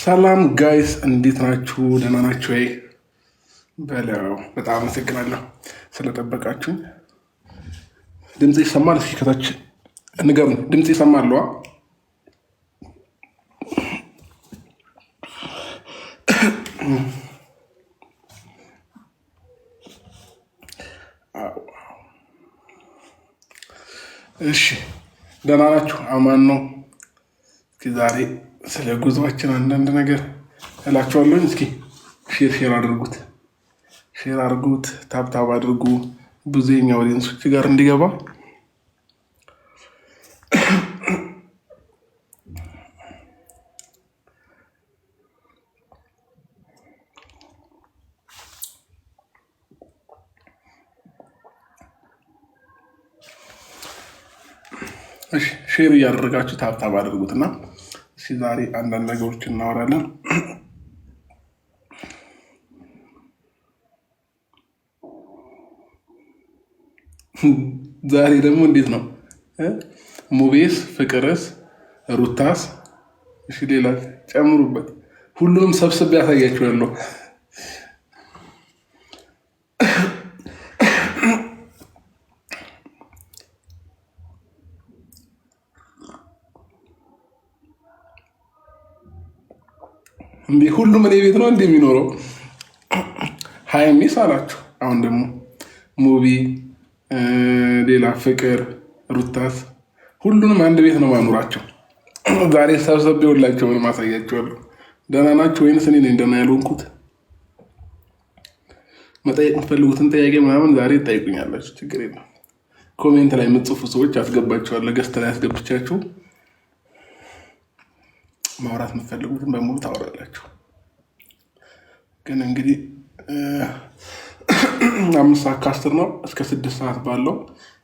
ሰላም ጋይስ እንዴት ናችሁ? ደህና ናችሁ ወይ? በለው በጣም አመሰግናለሁ ስለጠበቃችሁኝ። ድምፅ ይሰማል? እስኪ ከታች ንገሩኝ። ድምፅ ይሰማል? እሺ ደህና ናችሁ? አማን ነው? እስኪ ዛሬ ስለ ጉዞአችን አንዳንድ ነገር እላችኋለሁ። እስኪ ሼር አድርጉት፣ ታብታብ አድርጉ፣ ብዙ የኛ ኦዲየንሶች ጋር እንዲገባ። ሼር እያደረጋችሁ ታብታብ አድርጉትና እስኪ ዛሬ አንዳንድ ነገሮች እናወራለን። ዛሬ ደግሞ እንዴት ነው ሙቤስ፣ ፍቅርስ፣ ሩታስ፣ እሺ ሌላ ጨምሩበት፣ ሁሉንም ሰብስቤ ያሳያችኋለሁ። እንዴ ሁሉም እኔ ቤት ነው እንደሚኖረው። ሀይሚስ አላችሁ። አሁን ደግሞ ሙቢ፣ ሌላ ፍቅር፣ ሩታስ ሁሉንም አንድ ቤት ነው ማኖራቸው። ዛሬ ሰብሰብ የወላቸውን ማሳያቸዋለሁ። ደህና ናቸው ወይንስ እኔ ነኝ ደህና ያልሆንኩት? መጠየቅ የምትፈልጉትን ጥያቄ ምናምን ዛሬ ትጠይቁኛላችሁ። ችግር የለም። ኮሜንት ላይ የምትጽፉ ሰዎች አስገባችኋለሁ። ገስት ላይ አስገብቻችሁ ማውራት የምትፈልጉትን በሙሉ ታወራላችሁ። ግን እንግዲህ 5 ሰዓት ከ10 ነው እስከ 6 ሰዓት ባለው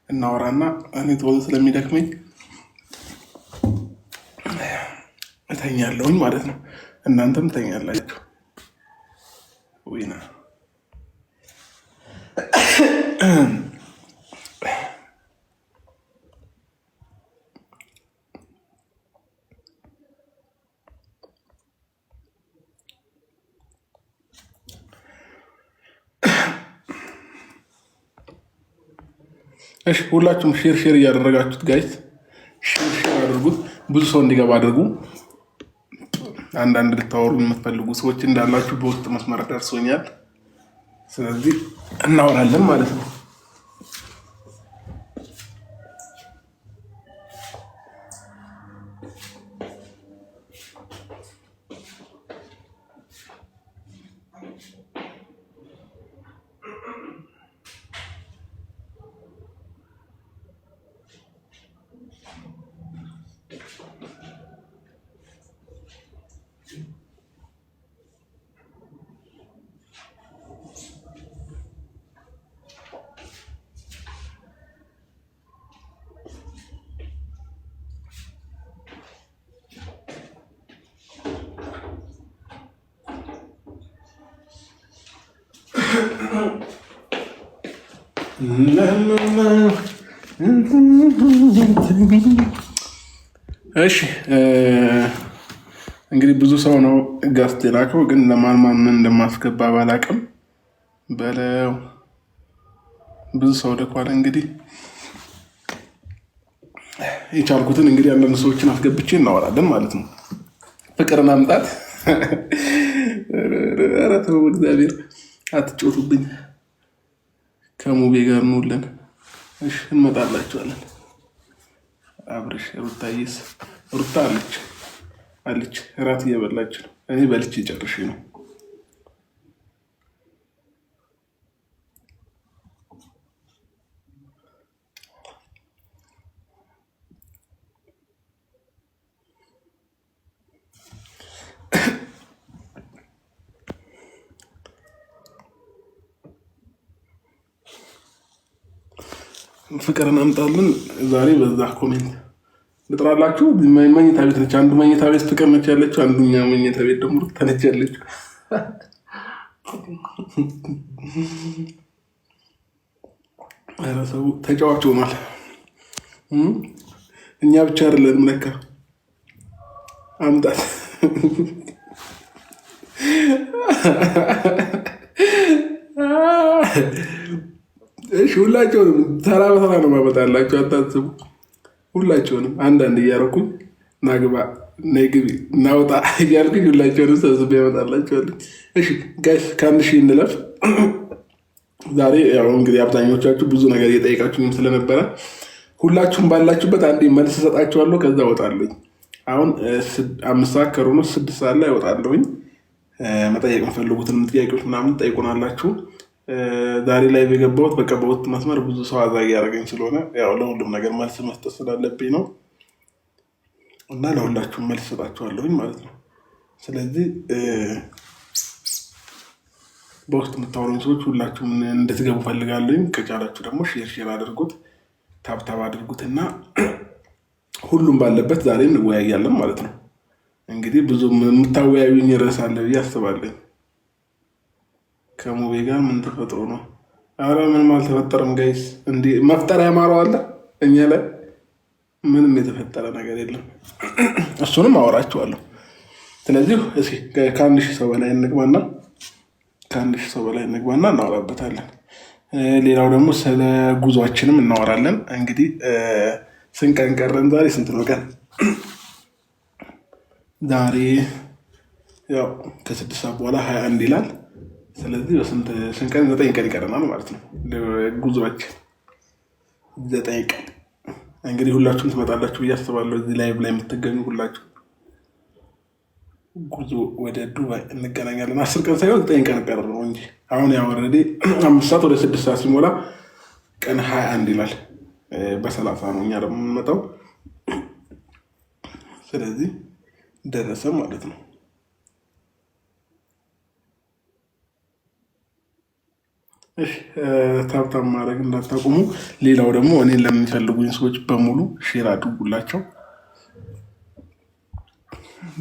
እናወራና እኔ ቶሎ ስለሚደክመኝ እተኛለሁኝ ማለት ነው። እናንተም እተኛላችሁ። ወይና እሺ ሁላችሁም ሼር እያደረጋችሁት ጋይስ ሼር አድርጉት። ብዙ ሰው እንዲገባ አድርጉ። አንዳንድ ልታወሩ የምትፈልጉ ሰዎች እንዳላችሁ በውስጥ መስመር ደርሶኛል። ስለዚህ እናወራለን ማለት ነው። እሺ እንግዲህ ብዙ ሰው ነው ጋስት የላከው፣ ግን ለማን ምን እንደማስገባ ባላቅም በለው ብዙ ሰው ልኳል። እንግዲህ የቻልኩትን እንግዲህ አንዳንድ ሰዎችን አስገብቼ እናወራለን ማለት ነው። ፍቅርን አምጣት። ኧረ ተው እግዚአብሔር አትጮቱብኝ። ከሙቤ ጋር እንውለን። እሺ እንመጣላችኋለን። አብርሽ ሩታዬስ፣ ሩታ አለች እራት እየበላች ነው። እኔ በልቼ ጨርሼ ነው። ፍቅርን አምጣልን ዛሬ በዛ ኮሜንት ልጥራላችሁ። መኝታ ቤት ነች። አንዱ መኝታ ቤት ፍቅር ነች ያለችው፣ አንዱኛ መኝታ ቤት ደግሞ ሩታ ነች ያለችው። ኧረ ሰው ተጫዋች ሆኗል። እኛ ብቻ አይደለንም ለካ። አምጣት እሺ ሁላቸውንም ተራ በተራ ነው ማመጣላቸው፣ አታስቡ። ሁላቸውንም አንዳንድ እያደረኩኝ ናግባ ነይ ግቢ እናውጣ እያልኩኝ ሁላቸውንም ሰብስቤ ያመጣላቸዋለሁ። እሺ ጋይስ ከአንድ ሺህ እንለፍ። ዛሬ ያው እንግዲህ አብዛኞቻችሁ ብዙ ነገር እየጠየቃችሁኝም ስለነበረ ሁላችሁም ባላችሁበት አንዴ መልስ እሰጣችኋለሁ። ከዛ እወጣለሁኝ። አሁን 5 ሰዓት ከሩብ ነው፣ 6 ሰዓት ላይ እወጣለሁኝ። መጠየቅ የምፈልጉትንም ጥያቄዎች ምናምን ጠይቁናላችሁ። ዛሬ ላይ የገባሁት በቃ በወጥ መስመር ብዙ ሰው አዛ እያደረገኝ ስለሆነ ያው ለሁሉም ነገር መልስ መስጠት ስላለብኝ ነው እና ለሁላችሁም መልስ እሰጣችኋለሁኝ ማለት ነው። ስለዚህ በውስጥ የምታወሩኝ ሰዎች ሁላችሁም እንድትገቡ ፈልጋለሁኝ። ከቻላችሁ ደግሞ ሼር አድርጉት፣ ታብታብ አድርጉትና ሁሉም ባለበት ዛሬ እንወያያለን ማለት ነው። እንግዲህ ብዙ የምታወያዩኝ ርዕስ አለ ብዬ አስባለሁ። ከሙቤ ጋር ምን ተፈጥሮ ነው? አረ ምንም አልተፈጠረም ጋይስ። እንዲህ መፍጠር ያማረው አለ እኛ ላይ ምንም የተፈጠረ ነገር የለም። እሱንም አወራችኋለሁ። ስለዚህ እስኪ ከአንድ ሺህ ሰው በላይ እንግባና እናወራበታለን። ሌላው ደግሞ ስለ ጉዟችንም እናወራለን። እንግዲህ ስንት ቀን ቀረን? ዛሬ ስንት ነው ቀን? ዛሬ ያው ከ6 ሰዓት በኋላ 21 ይላል። ስለዚህ በስንት ቀን? 9 ቀን ይቀረናል ማለት ነው ጉዟችን 9 ቀን። እንግዲህ ሁላችሁም ትመጣላችሁ ብዬ አስባለሁ። እዚህ ላይቭ ላይ የምትገኙ ሁላችሁ ጉዞ ወደ ዱባይ እንገናኛለን። 10 ቀን ሳይሆን 9 ቀን ቀረ ነው እንጂ አሁን ያው ኦልሬዲ 5 ሰዓት ወደ 6 ሰዓት ሲሞላ ቀን 21 ይላል። በ30 ነው እኛ ደግሞ የምንመጣው። ስለዚህ ደረሰ ማለት ነው። እሺ ታብታብ ማድረግ እንዳታቆሙ። ሌላው ደግሞ እኔን ለሚፈልጉኝ ሰዎች በሙሉ ሼር አድርጉላቸው፣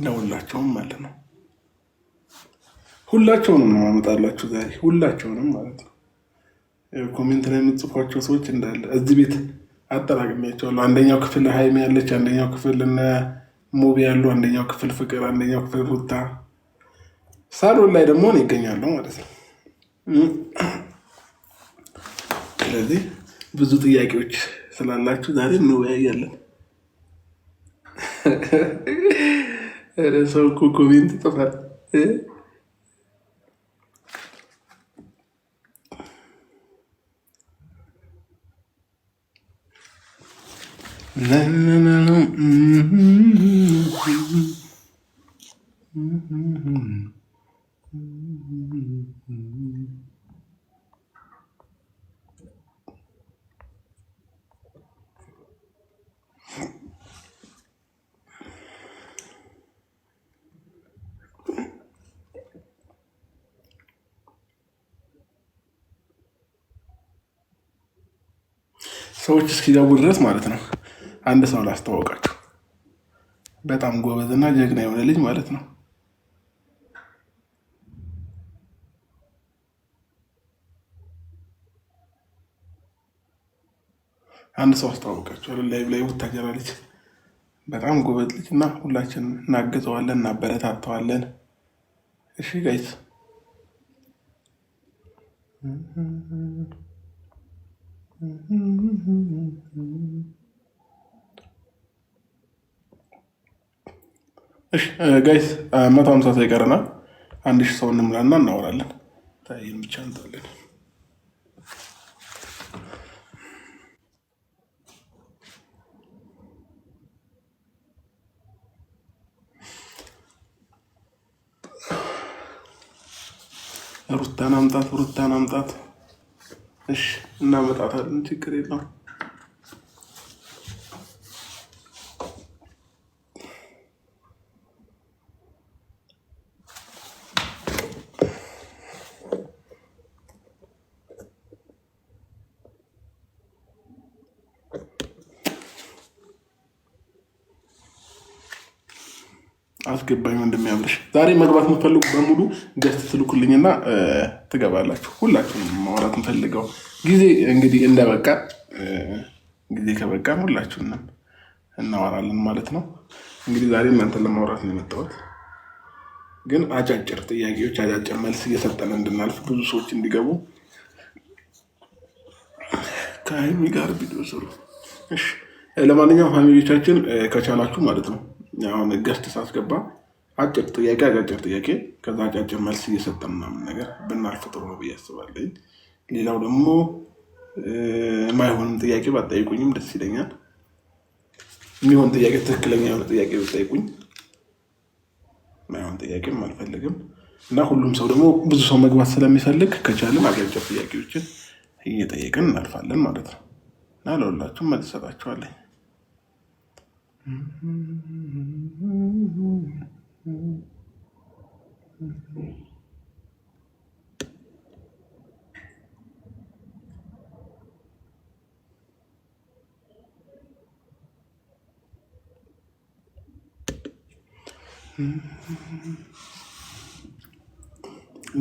ለሁላቸውም ማለት ነው። ሁላቸውንም ነው ማመጣላችሁ ዛሬ፣ ሁላቸውንም ማለት ነው። ኮሜንት ላይ የምትጽፏቸው ሰዎች እንዳለ እዚህ ቤት አጠራቅሚያቸዋለሁ። አንደኛው ክፍል ሀይሚ ያለች፣ አንደኛው ክፍል እነ ሙቢ ያሉ፣ አንደኛው ክፍል ፍቅር፣ አንደኛው ክፍል ሩታ፣ ሳሎን ላይ ደግሞ እኔ ይገኛለሁ ማለት ነው። ስለዚህ ብዙ ጥያቄዎች ስላላችሁ ዛሬ እንወያያለን። ሰው እኮ ኮሜንት ይጽፋል። ሰዎች እስኪገቡ ድረስ ማለት ነው። አንድ ሰው ላስተዋወቃችሁ፣ በጣም ጎበዝና ጀግና የሆነ ልጅ ማለት ነው። አንድ ሰው አስተዋወቃችኋለሁ። ላይ ወታጀራ ልጅ፣ በጣም ጎበዝ ልጅ እና ሁላችን እናግዘዋለን፣ እናበረታተዋለን። እሺ ጋይስ ጋይስ 150 ሰው ይቀረናል። 1000 ሰው እንምላና እናወራለን። ታይም ብቻ እንጣለን። ሩታን አምጣት። እሺ እናመጣታለን፣ ችግር የለውም። አስገባኝ ወንድም ያምርሽ። ዛሬ መግባት የምትፈልጉ በሙሉ ገስት ትልኩልኝና ትገባላችሁ። ሁላችሁም ማውራት የምፈልገው ጊዜ እንግዲህ እንደበቃ ጊዜ ከበቃን ሁላችሁንም እናወራለን ማለት ነው። እንግዲህ ዛሬ እናንተን ለማውራት ነው የመጣሁት። ግን አጫጭር ጥያቄዎች አጫጭር መልስ እየሰጠን እንድናልፍ ብዙ ሰዎች እንዲገቡ ከሀይሚ ጋር ቪዲዮ ስሩ። ለማንኛውም ፋሚሊዎቻችን ከቻላችሁ ማለት ነው አሁን ገስት ሳስገባ አጭር ጥያቄ ከዛ አጫጭር መልስ እየሰጠን ምናምን ነገር ብናልፍ ጥሩ ነው ብዬ አስባለሁ። ሌላው ደግሞ ማይሆንም ጥያቄ ባጠይቁኝም ደስ ይለኛል። የሚሆን ጥያቄ ትክክለኛ የሆነ ጥያቄ ብጠይቁኝ፣ ማይሆን ጥያቄም አልፈልግም እና ሁሉም ሰው ደግሞ ብዙ ሰው መግባት ስለሚፈልግ ከቻልን አጫጭር ጥያቄዎችን እየጠየቅን እናልፋለን ማለት ነው እና ለሁላችሁም መልስ እሰጣችኋለሁ።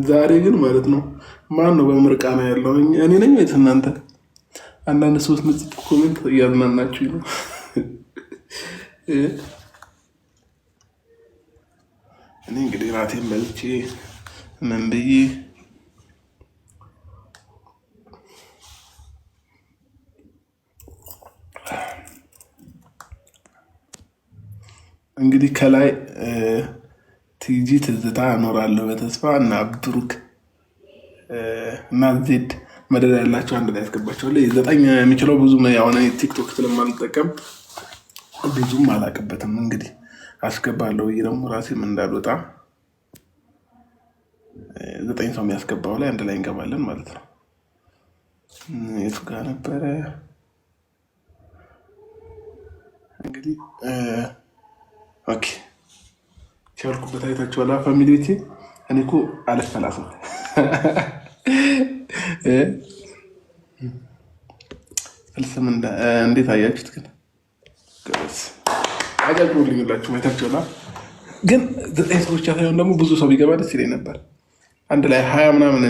ዛሬ ግን ማለት ነው ማን ነው በምርቃና ያለው? እኔ ነኝ ወይስ እናንተ? አንዳንድ ሰዎች ምጽፍ ኮሜንት እያዝናናችሁ ነው። እኔ እንግዲህ ራቴን በልቼ ምን ብዬ እንግዲህ ከላይ ቲጂ ትዝታ እኖራለሁ በተስፋ እና ብሩክ እና ዜድ መደዳ ያላቸው አንድ ላይ ያስገባቸዋለሁ። ዘጠኝ የሚችለው ብዙ ያሆነ ቲክቶክ ስለማልጠቀም ብዙም አላቅበትም። እንግዲህ አስገባለሁ ብዬ ደግሞ ራሴም እንዳልወጣ 9 ሰው የሚያስገባው ላይ አንድ ላይ እንገባለን ማለት ነው። የቱ ጋር ነበረ እንግዲህ ኦኬ ሲያልኩበት አይታችኋል ፋሚሊቲ። እኔ እኮ አልፈላስም ፍልስም እንዴት አያችሁት? ግን አገልግሎልኝላችሁ አይታችኋል። ግን 9 ሰዎች ሳይሆን ደግሞ ብዙ ሰው ቢገባ ደስ ይለኝ ነበር። አንድ ላይ 20 ምናምን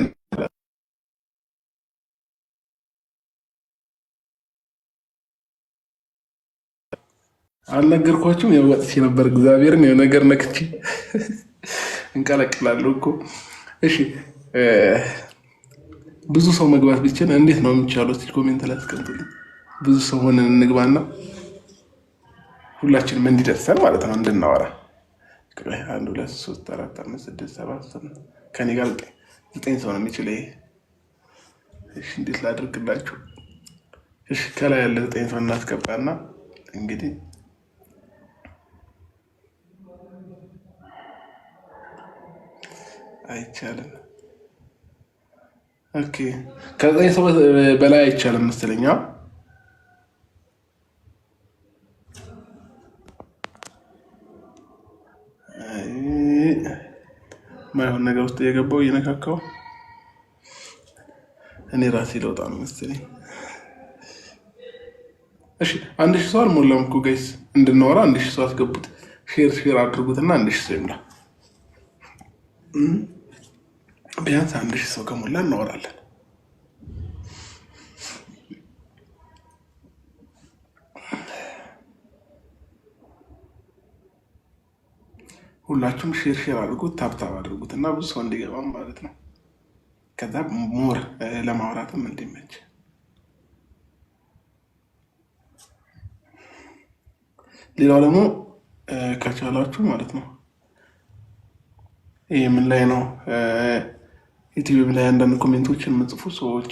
አልነገርኳችሁም? ያው ወጥቼ ነበር እግዚአብሔርን የሆነ ነገር ነክቼ እንቀለቅላለሁ እኮ። እሺ ብዙ ሰው መግባት ቢችል እንዴት ነው የሚቻለው? እስኪ ኮሜንት ላይ አስቀምጡልኝ። ብዙ ሰው ሆነን እንግባና ሁላችንም እንዲደርሰን ማለት ነው እንድናወራ። 1 2 3 4 5 6 7 8 ከኔ ጋር 9 ሰው ነው የሚችለው ይሄ። እሺ እንዴት ላድርግላችሁ? እሺ ከላይ ያለ 9 ሰው እናስገባና እንግዲህ አይቻልም። ኦኬ ከ9 ሰው በላይ አይቻልም መሰለኝ። ማይሆን ነገር ውስጥ የገባው እየነካካው እኔ ራሴ ለውጣ ነው መሰለኝ። እሺ 1000 ሰው አልሞላም እኮ ጋይስ። እንድናወራ 1000 ሰው አስገቡት። ሼር አድርጉትና 1000 ሰው ይሙላ። ቢያንስ 1000 ሰው ከሞላ እናወራለን። ሁላችሁም ሼር አድርጉት፣ ታብታብ አድርጉት እና ብዙ ሰው እንዲገባም ማለት ነው። ከዛ ሞር ለማውራትም እንዲመች። ሌላው ደግሞ ከቻላችሁ ማለት ነው ይህ ምን ላይ ነው ዩቲዩብ ላይ አንዳንድ ኮሜንቶችን የምጽፉ ሰዎች